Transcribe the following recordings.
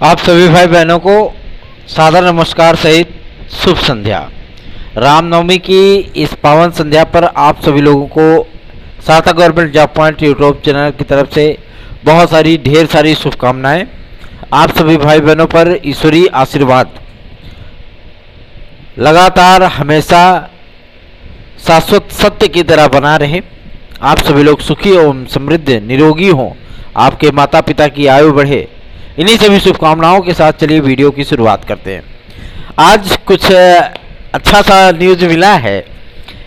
आप सभी भाई बहनों को सादर नमस्कार सहित शुभ संध्या। रामनवमी की इस पावन संध्या पर आप सभी लोगों को सार्थक government job point YouTube channel की तरफ से बहुत सारी ढेर सारी शुभकामनाएं। आप सभी भाई बहनों पर ईश्वरीय आशीर्वाद लगातार हमेशा शाश्वत सत्य की तरह बना रहे। आप सभी लोग सुखी एवं समृद्ध निरोगी हों, आपके माता पिता की आयु बढ़े। इन्हीं सभी शुभकामनाओं के साथ चलिए वीडियो की शुरुआत करते हैं। आज कुछ अच्छा सा न्यूज़ मिला है,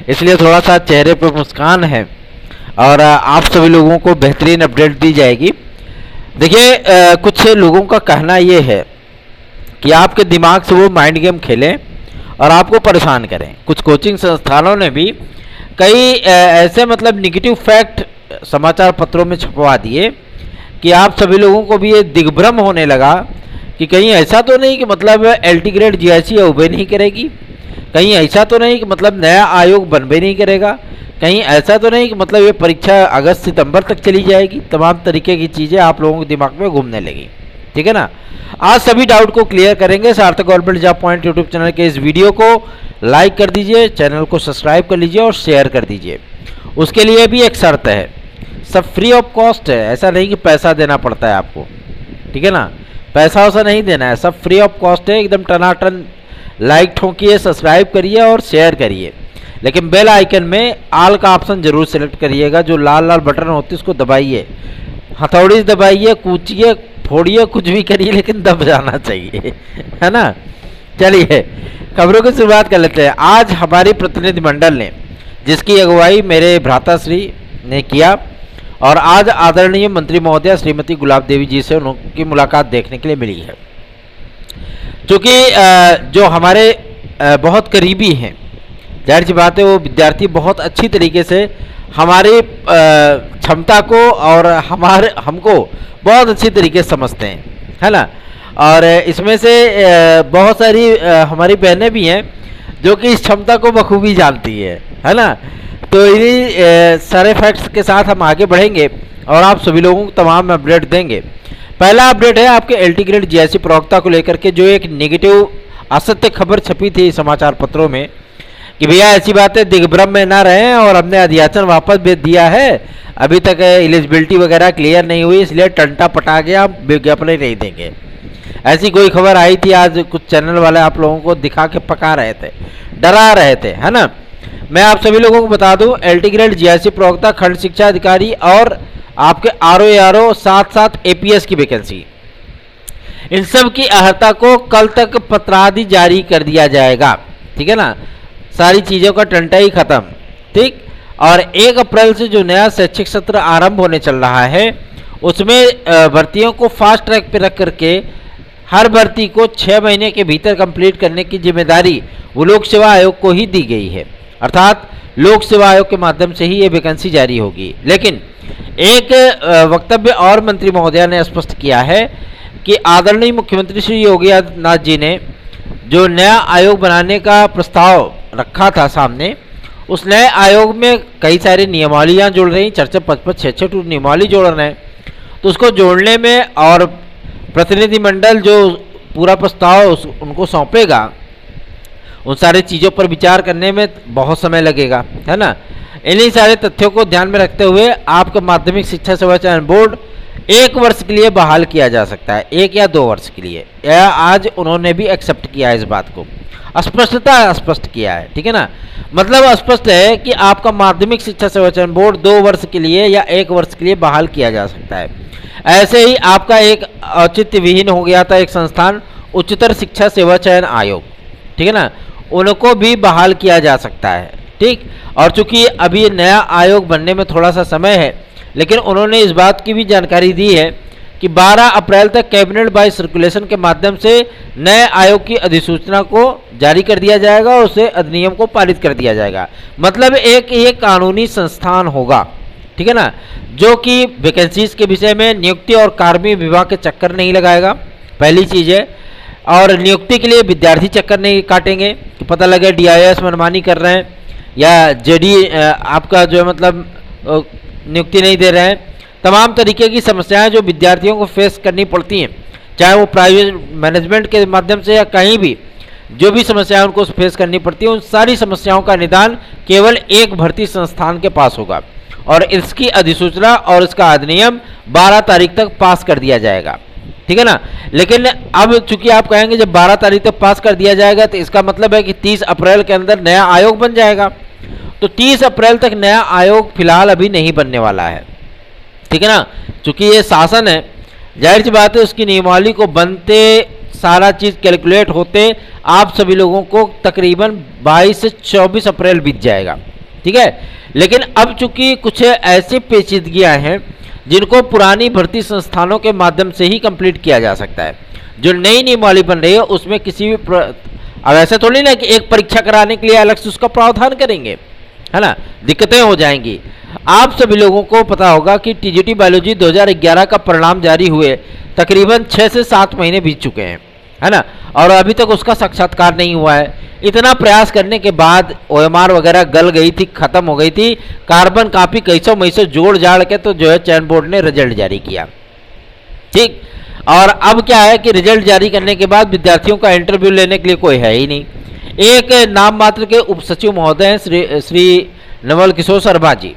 इसलिए थोड़ा सा चेहरे पर मुस्कान है और आप सभी लोगों को बेहतरीन अपडेट दी जाएगी। देखिए, कुछ लोगों का कहना ये है कि आपके दिमाग से वो माइंड गेम खेलें और आपको परेशान करें। कुछ कोचिंग संस्थानों ने भी कई ऐसे निगेटिव फैक्ट समाचार पत्रों में छपवा दिए कि आप सभी लोगों को भी ये दिग्भ्रम होने लगा कि कहीं ऐसा तो नहीं कि एलटी ग्रेड जीआईसी उबे नहीं करेगी, कहीं ऐसा तो नहीं कि नया आयोग बनबे नहीं करेगा, कहीं ऐसा तो नहीं कि ये परीक्षा अगस्त सितंबर तक चली जाएगी। तमाम तरीके की चीज़ें आप लोगों के दिमाग में घूमने लगी। ठीक है ना। आज सभी डाउट को क्लियर करेंगे। सार्थक government job point YouTube channel के इस वीडियो को लाइक कर दीजिए, चैनल को सब्सक्राइब कर लीजिए और शेयर कर दीजिए। उसके लिए भी एक शर्त है, सब फ्री ऑफ कॉस्ट है, ऐसा नहीं कि पैसा देना पड़ता है आपको। ठीक है ना, पैसा वैसा नहीं देना है, सब फ्री ऑफ कॉस्ट है। एकदम टनाटन लाइक ठोकिए, सब्सक्राइब करिए और शेयर करिए। लेकिन बेल आइकन में ऑल का ऑप्शन जरूर सेलेक्ट करिएगा। जो लाल लाल बटन होती है उसको दबाइए, हथौड़ी से दबाइए, कूचिए, फोड़िए, कुछ भी करिए, लेकिन दब जाना चाहिए, है ना। चलिए खबरों की शुरुआत कर लेते हैं। आज हमारी प्रतिनिधिमंडल ने, जिसकी अगुवाई मेरे भ्राताश्री ने किया, और आज आदरणीय मंत्री महोदया श्रीमती गुलाब देवी जी से उनकी मुलाकात देखने के लिए मिली है। क्योंकि जो हमारे बहुत करीबी हैं, जाहिर सी बात है वो विद्यार्थी बहुत अच्छी तरीके से हमारी क्षमता को और हमको बहुत अच्छी तरीके से समझते हैं, है ना। और इसमें से बहुत सारी हमारी बहनें भी हैं जो कि इस क्षमता को बखूबी जानती है ना। तो इन्हीं सारे फैक्ट्स के साथ हम आगे बढ़ेंगे और आप सभी लोगों को तमाम अपडेट देंगे। पहला अपडेट है आपके एलटी ग्रेड जीआईसी प्रवक्ता को लेकर के, जो एक नेगेटिव असत्य खबर छपी थी समाचार पत्रों में कि भैया ऐसी बात है, दिग्भ्रम में ना रहें और हमने अध्याचन वापस भेज दिया है, अभी तक एलिजिबिलिटी वगैरह क्लियर नहीं हुई, इसलिए टंटा पटा के हम विज्ञापन नहीं देंगे। ऐसी कोई खबर आई थी। आज कुछ चैनल वाले आप लोगों को दिखा के पका रहे थे, डरा रहे थे, है ना। मैं आप सभी लोगों को बता दूं, एलटी ग्रेड जीआईसी प्रवक्ता, खंड शिक्षा अधिकारी और आपके आरओ साथ साथ एपीएस की वैकेंसी, इन सब की अर्हता को कल तक पत्रादि जारी कर दिया जाएगा। ठीक है ना, सारी चीज़ों का टंटा ही खत्म। ठीक। और 1 अप्रैल से जो नया शैक्षिक सत्र आरंभ होने चल रहा है, उसमें भर्तियों को फास्ट ट्रैक पर रख करके हर भर्ती को 6 महीने के भीतर कंप्लीट करने की जिम्मेदारी वो लोक सेवा आयोग को ही दी गई है। अर्थात लोक सेवा आयोग के माध्यम से ही ये वैकेंसी जारी होगी। लेकिन एक वक्तव्य और मंत्री महोदया ने स्पष्ट किया है कि आदरणीय मुख्यमंत्री श्री योगी आदित्यनाथ जी ने जो नया आयोग बनाने का प्रस्ताव रखा था सामने, उस नए आयोग में कई सारी नियमावलियाँ जुड़ रही, 4-5 6 नियमावली जोड़ रहे हैं। तो उसको जोड़ने में और प्रतिनिधिमंडल जो पूरा प्रस्ताव उनको सौंपेगा, उन सारी चीज़ों पर विचार करने में बहुत समय लगेगा, है ना। इन्हीं सारे तथ्यों को ध्यान में रखते हुए आपका माध्यमिक शिक्षा सेवा चयन बोर्ड 1 वर्ष के लिए बहाल किया जा सकता है, 1 या 2 वर्ष के लिए। आज उन्होंने भी एक्सेप्ट किया है, इस बात को स्पष्ट किया है। ठीक है ना, स्पष्ट है कि आपका माध्यमिक शिक्षा सेवा चयन बोर्ड 2 वर्ष के लिए या 1 वर्ष के लिए बहाल किया जा सकता है। ऐसे ही आपका एक औचित्य विहीन हो गया था एक संस्थान, उच्चतर शिक्षा सेवा चयन आयोग, ठीक है ना, उनको भी बहाल किया जा सकता है। ठीक। और चूंकि अभी नया आयोग बनने में थोड़ा सा समय है, लेकिन उन्होंने इस बात की भी जानकारी दी है कि 12 अप्रैल तक कैबिनेट बाय सर्कुलेशन के माध्यम से नए आयोग की अधिसूचना को जारी कर दिया जाएगा और उसे अधिनियम को पारित कर दिया जाएगा। एक ये कानूनी संस्थान होगा, ठीक है ना, जो कि वैकेंसीज के विषय में नियुक्ति और कार्मिक विभाग के चक्कर नहीं लगाएगा, पहली चीज़ है। और नियुक्ति के लिए विद्यार्थी चक्कर नहीं काटेंगे कि पता लगे डीआईएस मनमानी कर रहे हैं या जेडी आपका जो है नियुक्ति नहीं दे रहे हैं। तमाम तरीके की समस्याएं जो विद्यार्थियों को फेस करनी पड़ती हैं, चाहे वो प्राइवेट मैनेजमेंट के माध्यम से या कहीं भी जो भी समस्याएं उनको फेस करनी पड़ती है, उन सारी समस्याओं का निदान केवल एक भर्ती संस्थान के पास होगा और इसकी अधिसूचना और इसका अधिनियम 12 तारीख तक पास कर दिया जाएगा। ठीक है ना। लेकिन अब चूंकि आप कहेंगे जब 12 तारीख तक पास कर दिया जाएगा तो इसका मतलब है कि 30 अप्रैल के अंदर नया आयोग बन जाएगा। तो 30 अप्रैल तक नया आयोग फिलहाल अभी नहीं बनने वाला है। ठीक है ना। चूंकि ये शासन है, जाहिर सी बात है उसकी नियमावली को बनते सारा चीज़ कैलकुलेट होते आप सभी लोगों को तकरीबन 22 से 24 अप्रैल बीत जाएगा। ठीक है। लेकिन अब चूंकि कुछ ऐसी पेचीदगियां हैं जिनको पुरानी भर्ती संस्थानों के माध्यम से ही कंप्लीट किया जा सकता है। जो नई नियमावली बन रही है उसमें किसी भी अब ऐसा थोड़ी ना कि एक परीक्षा कराने के लिए अलग से उसका प्रावधान करेंगे, है ना, दिक्कतें हो जाएंगी। आप सभी लोगों को पता होगा कि टीजीटी बायोलॉजी 2011 का परिणाम जारी हुए तकरीबन 6 से 7 महीने बीत चुके हैं, है ना, और अभी तक उसका साक्षात्कार नहीं हुआ है। इतना प्रयास करने के बाद ओएमआर वगैरह गल गई थी, खत्म हो गई थी, कार्बन कापी कैसों मैसों जोड़ जाड़ के तो जो है चयन बोर्ड ने रिजल्ट जारी किया। ठीक। और अब क्या है कि रिजल्ट जारी करने के बाद विद्यार्थियों का इंटरव्यू लेने के लिए कोई है ही नहीं। एक नाम मात्र के उप सचिव महोदय हैं श्री नवल किशोर शर्मा जी,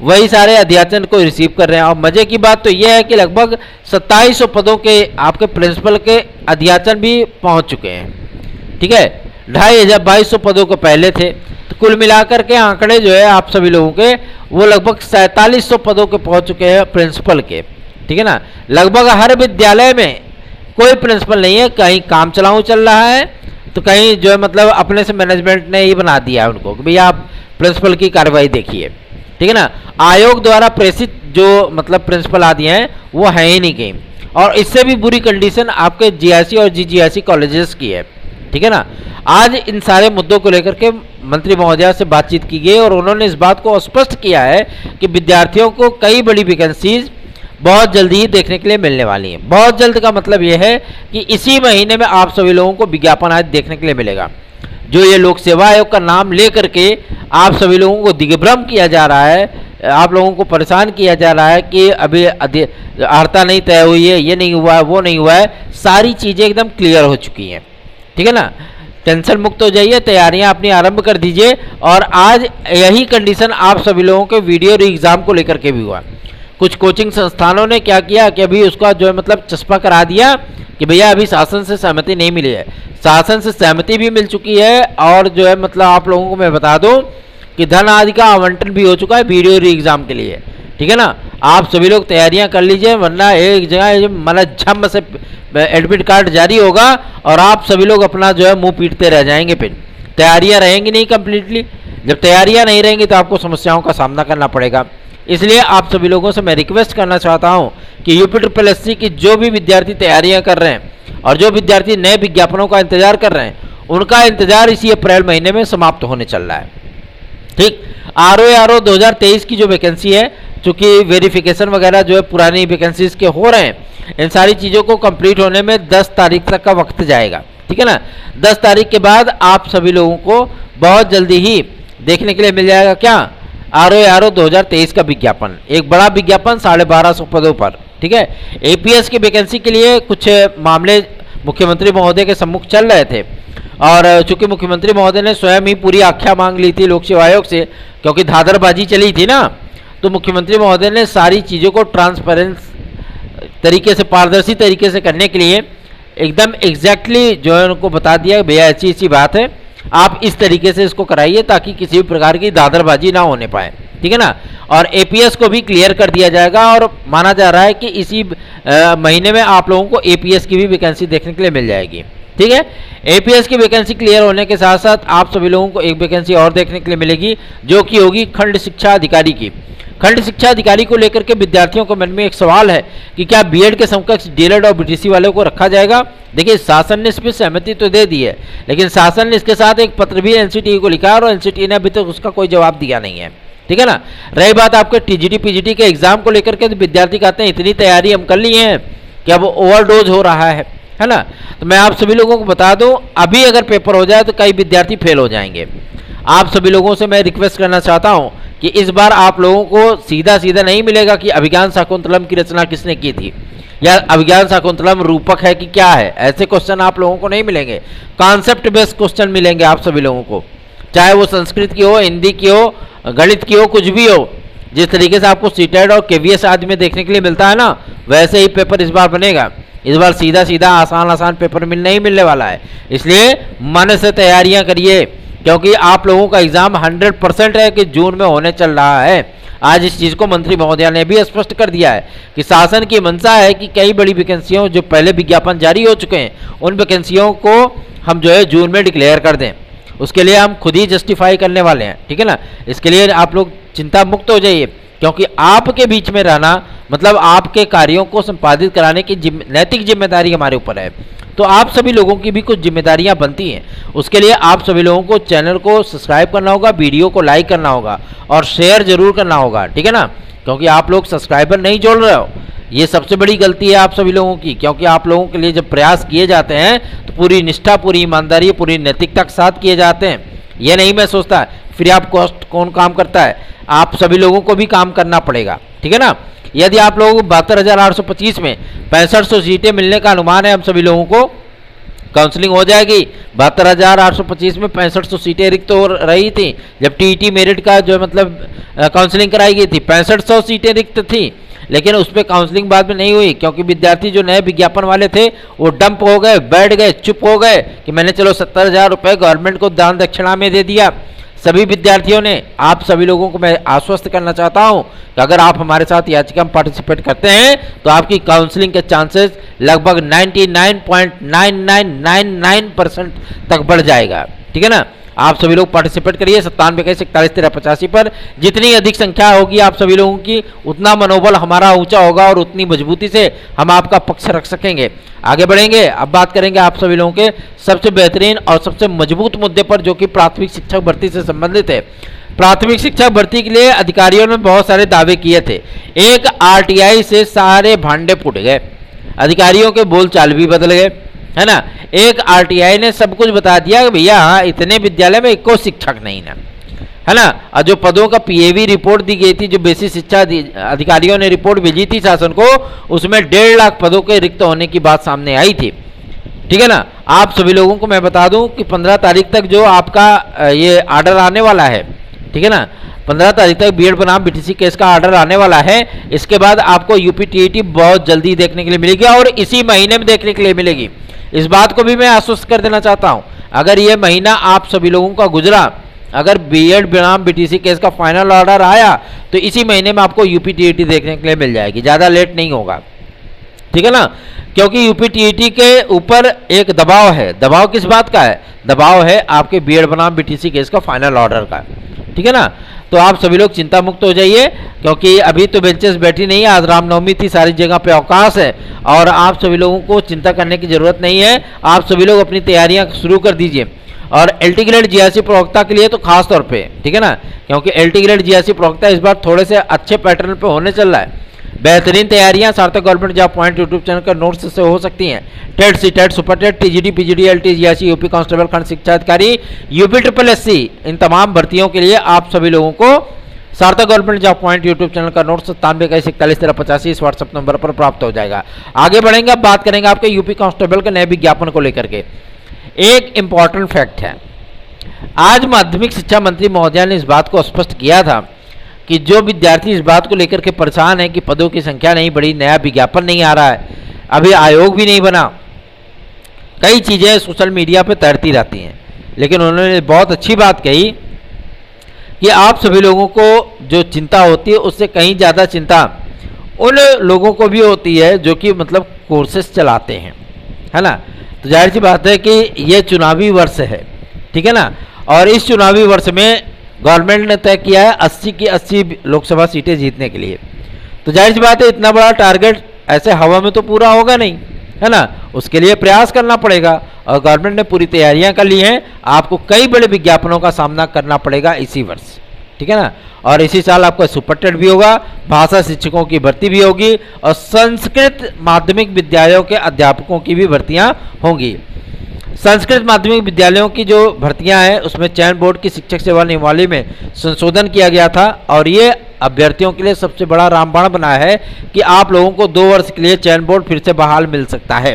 वही सारे अध्याचन को रिसीव कर रहे हैं। और मजे की बात तो यह है कि लगभग 2700 पदों के आपके प्रिंसिपल के अध्याचन भी पहुंच चुके हैं। ठीक है। 2200 पदों को पहले थे, तो कुल मिलाकर के आंकड़े जो है आप सभी लोगों के वो लगभग 4700 पदों के पहुंच चुके हैं प्रिंसिपल के। ठीक है ना। लगभग हर विद्यालय में कोई प्रिंसिपल नहीं है, कहीं काम चलाऊ चल रहा है तो कहीं जो है मतलब अपने से मैनेजमेंट ने ही बना दिया है उनको कि भैया आप प्रिंसिपल की कार्रवाई देखिए। ठीक है ना। आयोग द्वारा प्रेषित जो मतलब प्रिंसिपल आदि हैं वो है ही नहीं कहीं, और इससे भी बुरी कंडीशन आपके जीआईसी और जीजीआईसी कॉलेजेस की है। ठीक है ना। आज इन सारे मुद्दों को लेकर के मंत्री महोदया से बातचीत की गई और उन्होंने इस बात को स्पष्ट किया है कि विद्यार्थियों को कई बड़ी वैकेंसीज बहुत जल्दी ही देखने के लिए मिलने वाली हैं। बहुत जल्द का मतलब यह है कि इसी महीने में आप सभी लोगों को विज्ञापन आज देखने के लिए मिलेगा। जो ये लोक सेवा आयोग का नाम ले करके आप सभी लोगों को दिग्भ्रम किया जा रहा है, आप लोगों को परेशान किया जा रहा है कि अभी अर्हता नहीं तय हुई है, ये नहीं हुआ है, वो नहीं हुआ है, सारी चीज़ें एकदम क्लियर हो चुकी हैं। ठीक है ना। टेंशन मुक्त हो जाइए, तैयारियां अपनी आरंभ कर दीजिए। और आज यही कंडीशन आप सभी लोगों के वीडियो री एग्ज़ाम को लेकर के भी हुआ। कुछ कोचिंग संस्थानों ने क्या किया कि अभी उसका जो है मतलब चस्पा करा दिया कि भैया अभी शासन से सहमति नहीं मिली है। शासन से सहमति भी मिल चुकी है और जो है मतलब आप लोगों को मैं बता दूं कि धन आदि का आवंटन भी हो चुका है वीडियो री एग्ज़ाम के लिए। ठीक है ना। आप सभी लोग तैयारियां कर लीजिए, वरना एक जगह मतलब झम से एडमिट कार्ड जारी होगा और आप सभी लोग अपना जो है मुंह पीटते रह जाएंगे। फिर तैयारियां रहेंगी नहीं कंप्लीटली। जब तैयारियां नहीं रहेंगी तो आपको समस्याओं का सामना करना पड़ेगा। इसलिए आप सभी लोगों से मैं रिक्वेस्ट करना चाहता हूं कि यूपी की जो भी विद्यार्थी तैयारियां कर रहे हैं और जो विद्यार्थी नए विज्ञापनों का इंतजार कर रहे हैं, उनका इंतजार इसी अप्रैल महीने में समाप्त होने चल रहा है। ठीक। आरओ 2023 की जो वैकेंसी है, चूँकि वेरिफिकेशन वगैरह जो है पुरानी वैकेंसीज के हो रहे हैं, इन सारी चीज़ों को कंप्लीट होने में 10 तारीख तक का वक्त जाएगा। ठीक है ना। 10 तारीख के बाद आप सभी लोगों को बहुत जल्दी ही देखने के लिए मिल जाएगा क्या, आरओ 2023 का विज्ञापन, एक बड़ा विज्ञापन 1250 पदों पर। ठीक है। एपीएस की वैकेंसी के लिए कुछ मामले मुख्यमंत्री महोदय के सम्मुख चल रहे थे और चूंकि मुख्यमंत्री महोदय ने स्वयं ही पूरी आख्या मांग ली थी लोक सेवा आयोग से, क्योंकि धांधरबाजी चली थी ना, तो मुख्यमंत्री महोदय ने सारी चीज़ों को ट्रांसपेरेंस तरीके से, पारदर्शी तरीके से करने के लिए एकदम एग्जैक्टली जो है उनको बता दिया भैया ऐसी ऐसी बात है, आप इस तरीके से इसको कराइए ताकि किसी भी प्रकार की दादरबाजी ना होने पाए। ठीक है ना। और एपीएस को भी क्लियर कर दिया जाएगा और माना जा रहा है कि इसी महीने में आप लोगों को एपीएस की भी वैकेंसी देखने के लिए मिल जाएगी। ठीक है। एपीएस की वैकेंसी क्लियर होने के साथ साथ आप सभी लोगों को एक वैकेंसी और देखने के लिए मिलेगी जो कि होगी खंड शिक्षा अधिकारी की। खंड शिक्षा अधिकारी को लेकर के विद्यार्थियों के मन में एक सवाल है कि क्या बीएड के समकक्ष डीएलएड और बीटीसी वालों को रखा जाएगा। देखिए, शासन ने इस पर सहमति तो दे दी है, लेकिन शासन ने इसके साथ एक पत्र भी एनसीटीई को लिखा और एनसीटीई ने अभी तक उसका कोई जवाब दिया नहीं है। ठीक है ना। रही बात आपके टीजीटी पीजीटी के एग्जाम को लेकर के, तो विद्यार्थी कहते हैं इतनी तैयारी हम कर ली है कि अब ओवरडोज हो रहा है ना। तो मैं आप सभी लोगों को बता दूं, अभी अगर पेपर हो जाए तो कई विद्यार्थी फेल हो जाएंगे। आप सभी लोगों से मैं रिक्वेस्ट करना चाहता हूं कि इस बार आप लोगों को सीधा सीधा नहीं मिलेगा कि अभिज्ञान शाकुंतलम की रचना किसने की थी। या अभिज्ञान शाकुंतलम रूपक है कि क्या है, ऐसे क्वेश्चन आप लोगों को नहीं मिलेंगे। कॉन्सेप्ट बेस्ड क्वेश्चन मिलेंगे आप सभी लोगों को, चाहे वो संस्कृत की हो, हिंदी की हो, गणित की हो, कुछ भी हो। जिस तरीके से आपको सीटेट और केवीएस आदि में देखने के लिए मिलता है ना, वैसे ही पेपर इस बार बनेगा। इस बार सीधा सीधा आसान आसान पेपर नहीं मिलने वाला है, इसलिए मन से तैयारियां करिए, क्योंकि आप लोगों का एग्जाम 100% है कि जून में होने चल रहा है। आज इस चीज़ को मंत्री महोदया ने भी स्पष्ट कर दिया है कि शासन की मंशा है कि कई बड़ी वैकेंसियों जो पहले विज्ञापन जारी हो चुके हैं, उन वैकेंसियों को हम जो है जून में डिक्लेयर कर दें। उसके लिए हम खुद ही जस्टिफाई करने वाले हैं, ठीक है ना। इसके लिए आप लोग चिंता मुक्त हो जाइए, क्योंकि आपके बीच में रहना मतलब आपके कार्यों को संपादित कराने की नैतिक जिम्मेदारी हमारे ऊपर है। तो आप सभी लोगों की भी कुछ जिम्मेदारियां बनती हैं। उसके लिए आप सभी लोगों को चैनल को सब्सक्राइब करना होगा, वीडियो को लाइक करना होगा और शेयर जरूर करना होगा, ठीक है ना। क्योंकि आप लोग सब्सक्राइबर नहीं जोड़ रहे हो, ये सबसे बड़ी गलती है आप सभी लोगों की। क्योंकि आप लोगों के लिए जब प्रयास किए जाते हैं तो पूरी निष्ठा, पूरी ईमानदारी, पूरी नैतिकता के साथ किए जाते हैं। ये नहीं मैं सोचता फ्री ऑफ कॉस्ट कौन काम करता है, आप सभी लोगों को भी काम करना पड़ेगा, ठीक है ना। यदि आप लोगों को 72,825 में 6500 सीटें मिलने का अनुमान है, हम सभी लोगों को काउंसलिंग हो जाएगी। 72,825 में 6500 सीटें रिक्त हो रही थी जब टीईटी मेरिट का जो मतलब काउंसलिंग कराई गई थी। 6500 सीटें रिक्त थी, लेकिन उस पर काउंसलिंग बाद में नहीं हुई, क्योंकि विद्यार्थी जो नए विज्ञापन वाले थे वो डंप हो गए, बैठ गए, चुप हो गए कि मैंने चलो 70,000 रुपये गवर्नमेंट को दान दक्षिणा में दे दिया। सभी विद्यार्थियों ने, आप सभी लोगों को मैं आश्वस्त करना चाहता हूं कि अगर आप हमारे साथ याचिका में पार्टिसिपेट करते हैं तो आपकी काउंसलिंग के चांसेस लगभग 99.9999% तक बढ़ जाएगा, ठीक है ना। आप सभी लोग पार्टिसिपेट करिए 9721411385 पर। जितनी अधिक संख्या होगी आप सभी लोगों की, उतना मनोबल हमारा ऊंचा होगा और उतनी मजबूती से हम आपका पक्ष रख सकेंगे। आगे बढ़ेंगे, अब बात करेंगे आप सभी लोगों के सबसे बेहतरीन और सबसे मजबूत मुद्दे पर, जो कि प्राथमिक शिक्षक भर्ती से संबंधित है। प्राथमिक शिक्षक भर्ती के लिए अधिकारियों ने बहुत सारे दावे किए थे। एक आरटीआई से सारे भांडे फूट गए, अधिकारियों के बोलचाल भी बदल गए, है ना। एक आरटीआई ने सब कुछ बता दिया कि भैया हाँ, इतने विद्यालय में एको शिक्षक नहीं ना, है ना। और जो पदों का पीएवी रिपोर्ट दी गई थी, जो बेसिक शिक्षा अधिकारियों ने रिपोर्ट भेजी थी शासन को, उसमें 1.5 लाख पदों के रिक्त होने की बात सामने आई थी, ठीक है ना। आप सभी लोगों को मैं बता दूं कि 15 तारीख तक जो आपका ये आर्डर आने वाला है, ठीक है ना, 15 तारीख तक बीएड बनाम बीटीसी केस का आर्डर आने वाला है। इसके बाद आपको यूपी टीईटी बहुत जल्दी देखने के लिए मिलेगी और इसी महीने में देखने के लिए मिलेगी। इस बात को भी मैं आश्वस्त कर देना चाहता हूं, अगर ये महीना आप सभी लोगों का गुजरा, अगर बीएड बनाम बीटीसी केस का फाइनल ऑर्डर आया तो इसी महीने में आपको यूपी टीईटी देखने के लिए मिल जाएगी, ज़्यादा लेट नहीं होगा, ठीक है ना। क्योंकि यूपी टीईटी के ऊपर एक दबाव है। दबाव किस बात का है? दबाव है आपके बीएड बनाम बीटीसी केस का फाइनल ऑर्डर का, ठीक है ना। तो आप सभी लोग चिंता मुक्त हो जाइए, क्योंकि अभी तो बेंचेस बैठी नहीं है, आज रामनवमी थी, सारी जगह पे अवकाश है और आप सभी लोगों को चिंता करने की जरूरत नहीं है। आप सभी लोग अपनी तैयारियां शुरू कर दीजिए। और एलटी ग्रेड जीआरसी प्रवक्ता के लिए तो खास तौर पे, ठीक है ना, क्योंकि एलटी ग्रेड जीआरसी प्रवक्ता इस बार थोड़े से अच्छे पैटर्न पे होने चल रहा है। बेहतरीन तैयारियां Sarthak government job point YouTube channel के नोट्स से हो सकती हैं। TET, CTET, super TET, TGT, PGT, LT, जीआरसी, यूपी कांस्टेबल, खंड शिक्षा अधिकारी, यूपी ट्रिपल एससी, इन तमाम भर्तियों के लिए आप सभी लोगों को सार्थक government job point YouTube channel का नोट 9721411385 इस व्हाट्सएप नंबर पर प्राप्त हो जाएगा। आगे बढ़ेंगे, अब बात करेंगे आपके यूपी कांस्टेबल के नए विज्ञापन को लेकर के। एक इंपॉर्टेंट फैक्ट है, आज माध्यमिक शिक्षा मंत्री महोदया ने इस बात को स्पष्ट किया था कि जो विद्यार्थी इस बात को लेकर के परेशान है कि पदों की संख्या नहीं बढ़ी, नया विज्ञापन नहीं आ रहा है, अभी आयोग भी नहीं बना, कई चीज़ें सोशल मीडिया पे तैरती रहती हैं, लेकिन उन्होंने बहुत अच्छी बात कही कि आप सभी लोगों को जो चिंता होती है उससे कहीं ज़्यादा चिंता उन लोगों को भी होती है जो कि मतलब कोर्सेस चलाते हैं, है ना। तो जाहिर सी बात है कि ये चुनावी वर्ष है, ठीक है ना, और इस चुनावी वर्ष में गवर्नमेंट ने तय किया है 80 की 80 लोकसभा सीटें जीतने के लिए। तो जाहिर सी बात है इतना बड़ा टारगेट ऐसे हवा में तो पूरा होगा नहीं, है ना, उसके लिए प्रयास करना पड़ेगा और गवर्नमेंट ने पूरी तैयारियां कर ली हैं। आपको कई बड़े विज्ञापनों का सामना करना पड़ेगा इसी वर्ष, ठीक है ना। और इसी साल आपका सुपर टेट भी होगा, भाषा शिक्षकों की भर्ती भी होगी और संस्कृत माध्यमिक विद्यालयों के अध्यापकों की भी भर्तियां होंगी। संस्कृत माध्यमिक विद्यालयों की जो भर्तियां हैं उसमें चयन बोर्ड की शिक्षक सेवा नियमावली में संशोधन किया गया था और ये अभ्यर्थियों के लिए सबसे बड़ा रामबाण बना है कि आप लोगों को 2 वर्ष के लिए चयन बोर्ड फिर से बहाल मिल सकता है।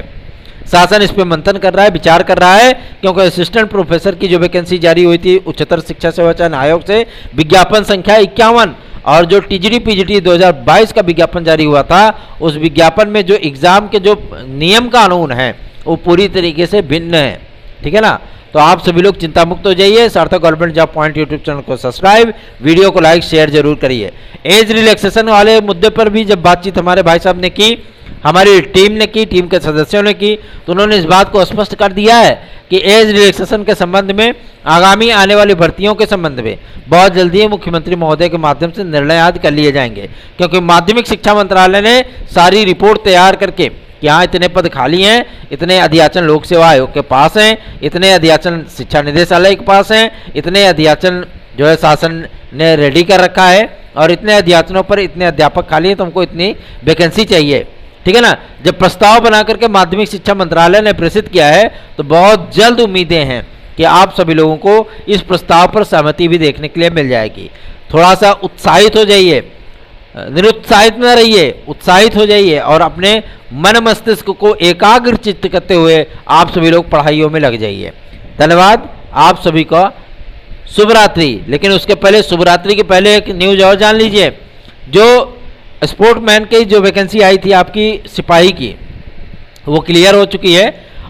शासन इस पर मंथन कर रहा है, विचार कर रहा है, क्योंकि असिस्टेंट प्रोफेसर की जो वैकेंसी जारी हुई थी उच्चतर शिक्षा सेवा चयन आयोग से विज्ञापन संख्या 51 और जो टीजीटी पीजीटी 2022 का विज्ञापन जारी हुआ था उस विज्ञापन में जो एग्जाम के जो नियम कानून हैं वो पूरी तरीके से भिन्न है। ठीक है ना, तो आप सभी लोग चिंता मुक्त हो जाइए। सार्थक government job point YouTube channel को सब्सक्राइब, वीडियो को लाइक शेयर जरूर करिए। एज रिलैक्सेशन वाले मुद्दे पर भी जब बातचीत हमारे भाई साहब ने की, हमारी टीम ने की, टीम के सदस्यों ने की, तो उन्होंने इस बात को स्पष्ट कर दिया है कि एज रिलैक्सेशन के संबंध में आगामी आने वाली भर्तियों के संबंध में बहुत जल्दी ही मुख्यमंत्री महोदय के माध्यम से निर्णय आदि कर लिए जाएंगे, क्योंकि माध्यमिक शिक्षा मंत्रालय ने सारी रिपोर्ट तैयार करके कि हाँ इतने पद खाली हैं, इतने अध्याचन लोक सेवा आयोग के पास हैं, इतने अध्याचन शिक्षा निदेशालय के पास हैं, इतने अध्याचन जो है शासन ने रेडी कर रखा है और इतने अध्याचनों पर इतने अध्यापक खाली हैं, तो हमको इतनी वैकेंसी चाहिए। ठीक है ना, जब प्रस्ताव बना करके माध्यमिक शिक्षा मंत्रालय ने प्रेषित किया है तो बहुत जल्द उम्मीदें हैं कि आप सभी लोगों को इस प्रस्ताव पर सहमति भी देखने के लिए मिल जाएगी। थोड़ा सा उत्साहित हो जाइए, निरुत्साहित न रहिए, उत्साहित हो जाइए और अपने मन मस्तिष्क को एकाग्र चित्त करते हुए आप सभी लोग पढ़ाइयों में लग जाइए। धन्यवाद, आप सभी का शुभ रात्रि। लेकिन उसके पहले, शुभ रात्रि के पहले एक न्यूज और जान लीजिए। जो स्पोर्टमैन की जो वैकेंसी आई थी आपकी सिपाही की, वो क्लियर हो चुकी है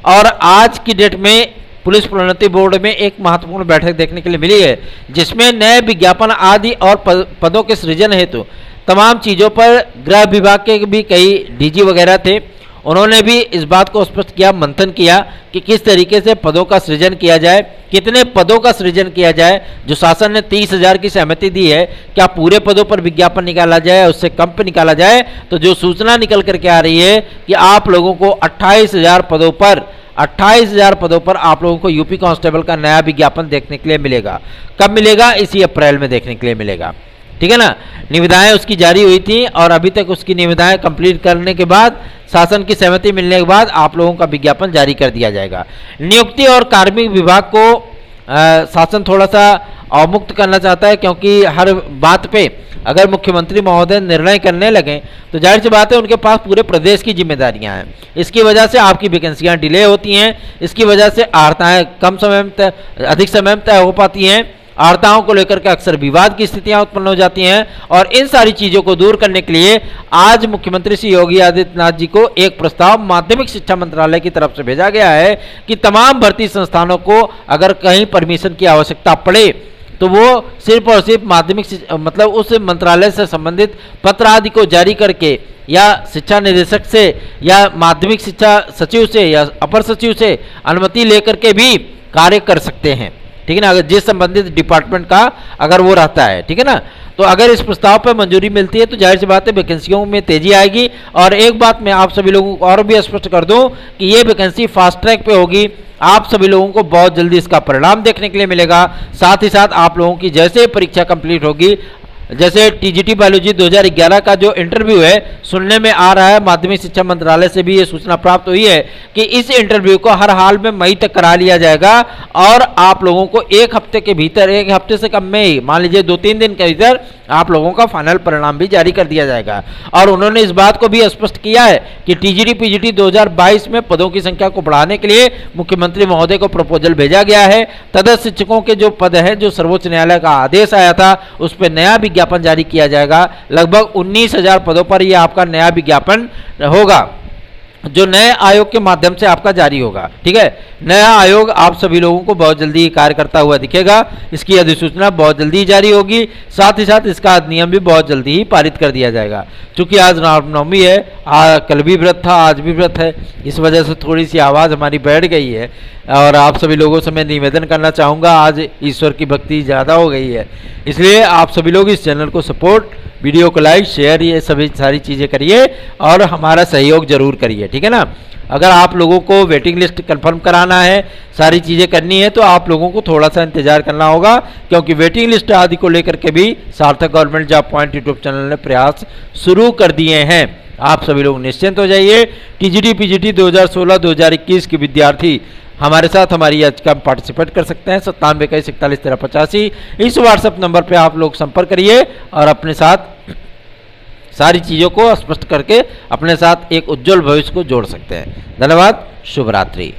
और आज की डेट में पुलिस प्रोन्नति बोर्ड में एक महत्वपूर्ण बैठक देखने के लिए मिली है, जिसमें नए विज्ञापन आदि और पदों के सृजन हेतु तमाम चीज़ों पर गृह विभाग के भी कई डीजी वगैरह थे, उन्होंने भी इस बात को स्पष्ट किया, मंथन किया कि किस तरीके से पदों का सृजन किया जाए, कितने पदों का सृजन किया जाए। जो शासन ने 30,000 की सहमति दी है, क्या पूरे पदों पर विज्ञापन निकाला जाए, उससे कम पे निकाला जाए? तो जो सूचना निकल करके आ रही है कि आप लोगों को 28,000 पदों पर आप लोगों को यूपी कांस्टेबल का नया विज्ञापन देखने के लिए मिलेगा। कब मिलेगा? इसी अप्रैल में देखने के लिए मिलेगा। ठीक है ना, निविदाएं उसकी जारी हुई थी और अभी तक उसकी निविदाएं कंप्लीट करने के बाद, शासन की सहमति मिलने के बाद आप लोगों का विज्ञापन जारी कर दिया जाएगा। नियुक्ति और कार्मिक विभाग को शासन थोड़ा सा अवमुक्त करना चाहता है, क्योंकि हर बात पे अगर मुख्यमंत्री महोदय निर्णय करने लगे तो जाहिर सी बात है उनके पास पूरे प्रदेश की जिम्मेदारियां हैं। इसकी वजह से आपकी वैकेंसियां डिले होती हैं, इसकी वजह से आर्ताएं कम समय में अधिक समय में तय हो पाती हैं, आर्ताओं को लेकर के अक्सर विवाद की स्थितियां उत्पन्न हो जाती हैं। और इन सारी चीज़ों को दूर करने के लिए आज मुख्यमंत्री श्री योगी आदित्यनाथ जी को एक प्रस्ताव माध्यमिक शिक्षा मंत्रालय की तरफ से भेजा गया है कि तमाम भर्ती संस्थानों को अगर कहीं परमिशन की आवश्यकता पड़े तो वो सिर्फ और सिर्फ माध्यमिक मतलब उस मंत्रालय से संबंधित पत्र आदि को जारी करके या शिक्षा निदेशक से या माध्यमिक शिक्षा सचिव से या अपर सचिव से अनुमति लेकर के भी कार्य कर सकते हैं। ठीक है ना, अगर जिस संबंधित डिपार्टमेंट का अगर वो रहता है। ठीक है ना, तो अगर इस प्रस्ताव पर मंजूरी मिलती है तो जाहिर सी बात है वैकेंसियों में तेजी आएगी। और एक बात मैं आप सभी लोगों को और भी स्पष्ट कर दूं कि ये वैकेंसी फास्ट ट्रैक पे होगी। आप सभी लोगों को बहुत जल्दी इसका परिणाम देखने के लिए मिलेगा। साथ ही साथ आप लोगों की जैसे परीक्षा कंप्लीट होगी, जैसे टीजीटी बायोलॉजी 2011 का जो इंटरव्यू है, सुनने में आ रहा है, माध्यमिक शिक्षा मंत्रालय से भी ये सूचना प्राप्त हुई है कि इस इंटरव्यू को हर हाल में मई तक करा लिया जाएगा और आप लोगों को एक हफ्ते के भीतर, एक हफ्ते से कम में ही, मान लीजिए 2-3 दिन के भीतर आप लोगों का फाइनल परिणाम भी जारी कर दिया जाएगा। और उन्होंने इस बात को भी स्पष्ट किया है कि टीजीटी पीजीटी 2022 में पदों की संख्या को बढ़ाने के लिए मुख्यमंत्री महोदय को प्रपोजल भेजा गया है। तदस्थ शिक्षकों के जो पद हैं, जो सर्वोच्च न्यायालय का आदेश आया था, उस पर नया विज्ञापन जारी किया जाएगा। लगभग 19,000 पदों पर यह आपका नया विज्ञापन होगा, जो नए आयोग के माध्यम से आपका जारी होगा। ठीक है, नया आयोग आप सभी लोगों को बहुत जल्दी कार्य करता हुआ दिखेगा। इसकी अधिसूचना बहुत जल्दी जारी होगी, साथ ही साथ इसका अधिनियम भी बहुत जल्दी ही पारित कर दिया जाएगा। चूंकि आज रामनवमी है, कल भी व्रत था, आज भी व्रत है, इस वजह से थोड़ी सी आवाज़ हमारी बैठ गई है। और आप सभी लोगों से मैं निवेदन करना चाहूँगा, आज ईश्वर की भक्ति ज़्यादा हो गई है, इसलिए आप सभी लोग इस चैनल को सपोर्ट, वीडियो को लाइक शेयर, ये सभी सारी चीज़ें करिए और हमारा सहयोग जरूर करिए। ठीक है ना, अगर आप लोगों को वेटिंग लिस्ट कंफर्म कराना है, सारी चीज़ें करनी है, तो आप लोगों को थोड़ा सा इंतजार करना होगा, क्योंकि वेटिंग लिस्ट आदि को लेकर के भी सार्थक government job point YouTube channel ने प्रयास शुरू कर दिए हैं। आप सभी लोग निश्चिंत हो जाइए। टीजीटी पीजीटी 2016-2021 के विद्यार्थी हमारे साथ हमारी आज का पार्टिसिपेट कर सकते हैं 9721411385। इस व्हाट्सएप नंबर पे आप लोग संपर्क करिए और अपने साथ सारी चीज़ों को स्पष्ट करके अपने साथ एक उज्जवल भविष्य को जोड़ सकते हैं। धन्यवाद, शुभ रात्रि।